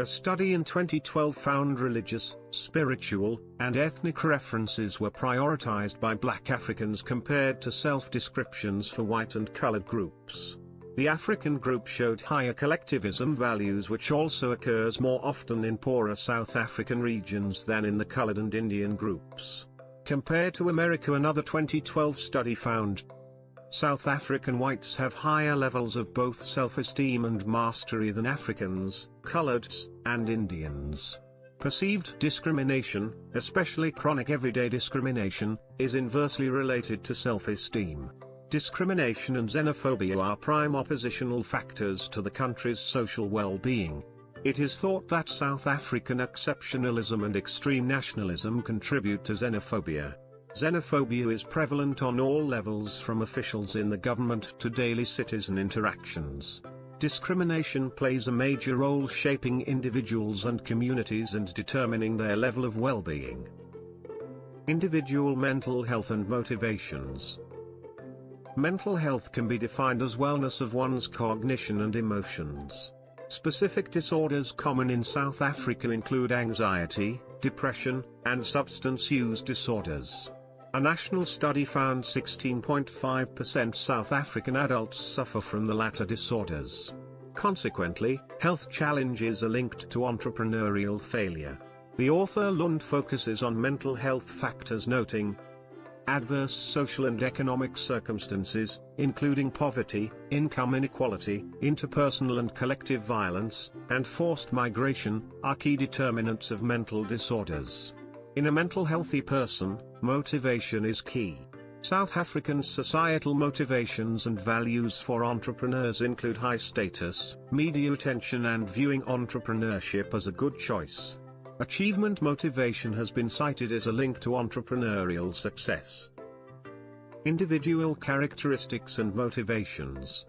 A study in 2012 found religious, spiritual, and ethnic references were prioritized by Black Africans compared to self-descriptions for white and colored groups. The African group showed higher collectivism values, which also occurs more often in poorer South African regions than in the colored and Indian groups. Compared to America, another 2012 study found South African whites have higher levels of both self-esteem and mastery than Africans, coloreds, and Indians. Perceived discrimination, especially chronic everyday discrimination, is inversely related to self-esteem. Discrimination and xenophobia are prime oppositional factors to the country's social well-being. It is thought that South African exceptionalism and extreme nationalism contribute to xenophobia. Xenophobia is prevalent on all levels, from officials in the government to daily citizen interactions. Discrimination plays a major role shaping individuals and communities and determining their level of well-being. Individual mental health and motivations. Mental health can be defined as wellness of one's cognition and emotions. Specific disorders common in South Africa include anxiety, depression, and substance use disorders. A national study found 16.5% South African adults suffer from the latter disorders. Consequently, health challenges are linked to entrepreneurial failure. The author Lund focuses on mental health factors, noting adverse social and economic circumstances, including poverty, income inequality, interpersonal and collective violence, and forced migration, are key determinants of mental disorders. In a mental healthy person, motivation is key. South African societal motivations and values for entrepreneurs include high status, media attention, and viewing entrepreneurship as a good choice. Achievement motivation has been cited as a link to entrepreneurial success. Individual characteristics and motivations.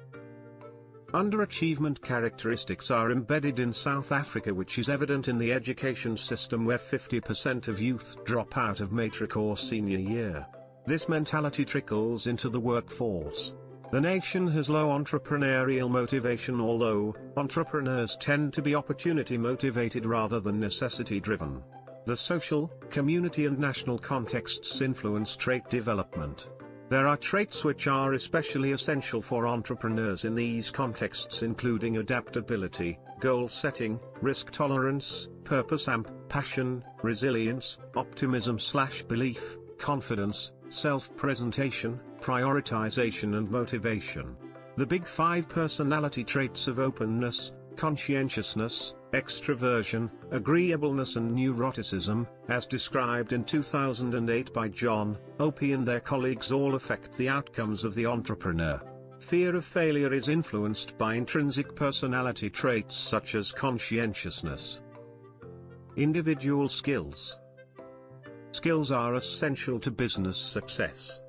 Underachievement characteristics are embedded in South Africa, which is evident in the education system, where 50% of youth drop out of matric or senior year. This mentality trickles into the workforce. The nation has low entrepreneurial motivation, although entrepreneurs tend to be opportunity motivated rather than necessity driven. The social, community, and national contexts influence trait development. There are traits which are especially essential for entrepreneurs in these contexts, including adaptability, goal setting, risk tolerance, purpose and passion, resilience, optimism/belief, confidence, self-presentation, prioritization, and motivation. The Big Five personality traits of openness, conscientiousness, extroversion, agreeableness, and neuroticism, as described in 2008 by John Opie and their colleagues, all affect the outcomes of the entrepreneur. Fear of failure is influenced by intrinsic personality traits such as conscientiousness. Individual skills. Skills are essential to business success.